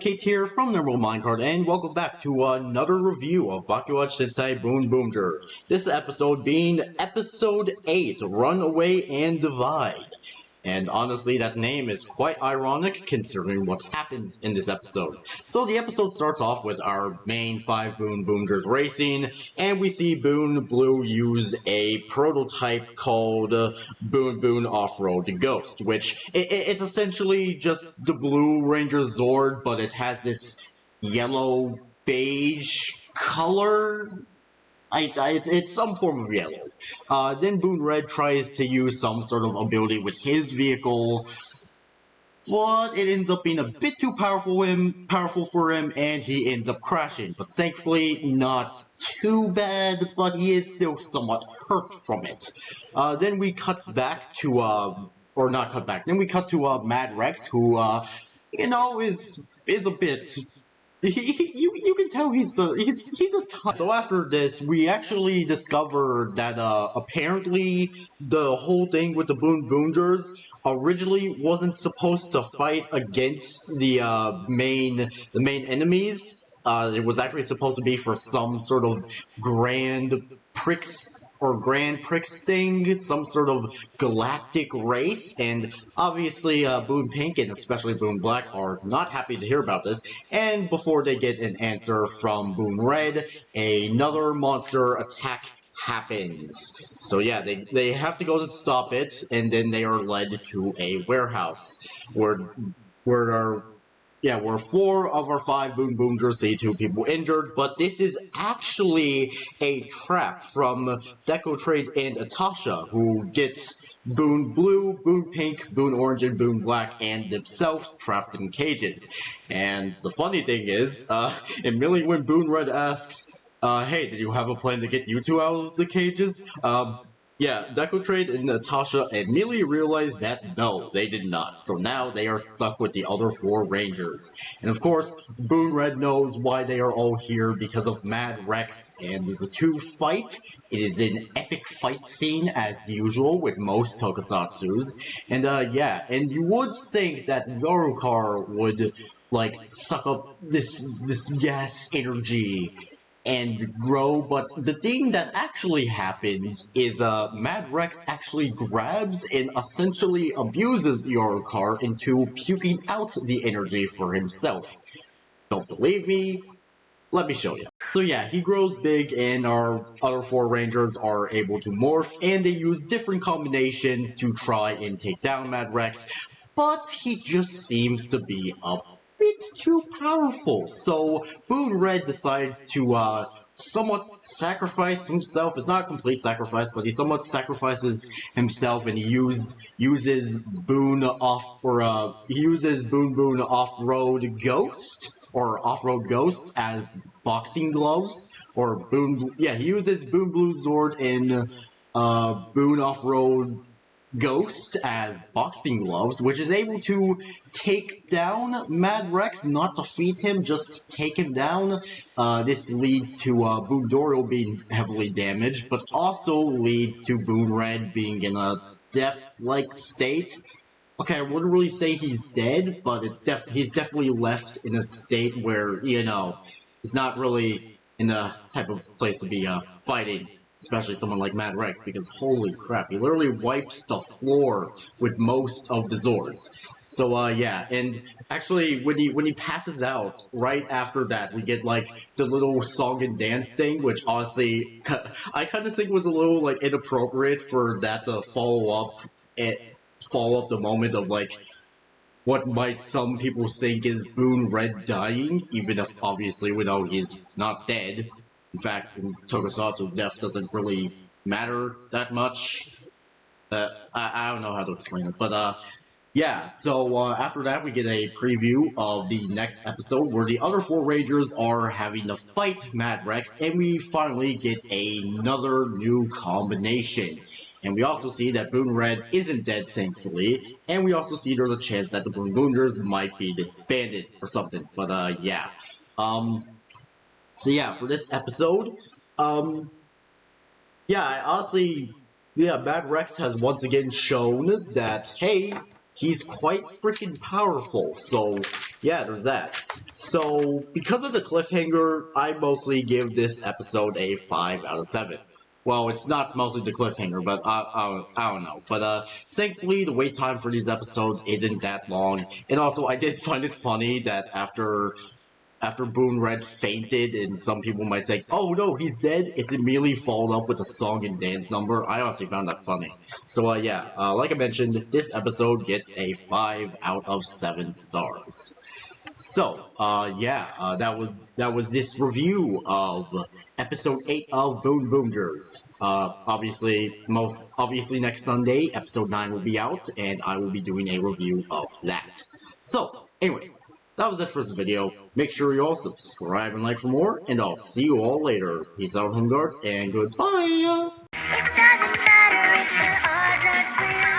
Kate here from Normal Minecart, and welcome back to another review of Bakuage Sentai Boonboomger. This episode being Episode 8, Run Away and Divide. And honestly, that name is quite ironic considering what happens in this episode. So the episode starts off with our main 5 Boonboomgers racing, and we see Boon Blue use a prototype called Boon Off-Road Ghost, which it's essentially just the Blue Ranger Zord, but it has this yellow beige color. It's some form of yellow. Then Boon Red tries to use some sort of ability with his vehicle, but it ends up being a bit too powerful for him, and he ends up crashing. But thankfully, not too bad, but he is still somewhat hurt from it. Then we cut back to, or not cut back, then we cut to Mad Rex, who, is a bit... You can tell he's a ton. So after this, we actually discover that apparently the whole thing with the Boonboomgers originally wasn't supposed to fight against the main enemies. It was actually supposed to be for some sort of Grand Prix thing, some sort of galactic race, and obviously Boon Pink and especially Boon Black are not happy to hear about this, and before they get an answer from Boon Red, another monster attack happens. So yeah, they have to go to stop it, and then they are led to a warehouse where 4 of our 5 Boonboomgers see 2 people injured, but this is actually a trap from Deco Trade and Atasha, who gets Boon Blue, Boon Pink, Boon Orange, and Boon Black, and themselves trapped in cages. And the funny thing is, immediately when Boon Red asks, hey, did you have a plan to get you 2 out of the cages? Yeah, Deco Trade and Natasha immediately realized that no, they did not. So now they are stuck with the other 4 Rangers. And of course, Boon Red knows why they are all here because of Mad Rex and the 2 fight. It is an epic fight scene as usual with most tokusatsus. And yeah, and you would think that Yorukar would like suck up this gas energy and grow, but the thing that actually happens is Mad Rex actually grabs and essentially abuses Yorukar into puking out the energy for himself. Don't believe me? Let me show you. So yeah, he grows big and our other 4 Rangers are able to morph, and they use different combinations to try and take down Mad Rex, but he just seems to be a bit too powerful. So Boon Red decides to somewhat sacrifice himself. It's not a complete sacrifice, but he somewhat sacrifices himself, and he uses Boon Off-Road Ghost as boxing gloves, or he uses Boon Blue Zord and Boon Off-Road Ghost as boxing gloves, which is able to take down Mad Rex, not defeat him, just take him down. This leads to Boon Dorio being heavily damaged, but also leads to Boon Red being in a death-like state. Okay, I wouldn't really say he's dead, but he's definitely left in a state where, he's not really in the type of place to be fighting. Especially someone like Mad Rex, because holy crap, he literally wipes the floor with most of the Zords. So yeah, and actually when he passes out, right after that, we get like the little song and dance thing, which honestly, I kind of think was a little like inappropriate for that to follow up the moment of like what might some people think is Boon Red dying, even if obviously we know he's not dead. In fact, in Tokusatsu, death doesn't really matter that much. I don't know how to explain it, but yeah, so after that we get a preview of the next episode where the other 4 Rangers are having to fight Mad Rex, and we finally get another new combination. And we also see that Boon Red isn't dead, thankfully, and we also see there's a chance that the Boonboomgers might be disbanded or something, but yeah. So yeah, for this episode, yeah, honestly, yeah, Mad Rex has once again shown that, hey, he's quite freaking powerful, so yeah, there's that. So, because of the cliffhanger, I mostly give this episode a 5 out of 7. Well, it's not mostly the cliffhanger, but I don't know. But thankfully, the wait time for these episodes isn't that long. And also, I did find it funny that after Boone Red fainted, and some people might say, "Oh no, he's dead," it's immediately followed up with a song and dance number. I honestly found that funny. So yeah, like I mentioned, this episode gets a 5 out of 7 stars. So, that was this review of episode 8 of Boonboomgers. Most obviously next Sunday, episode 9 will be out, and I will be doing a review of that. So, anyways, that was it for this video. Make sure you all subscribe and like for more, and I'll see you all later. Peace out, home guards, and goodbye! It doesn't matter if your odds are slim.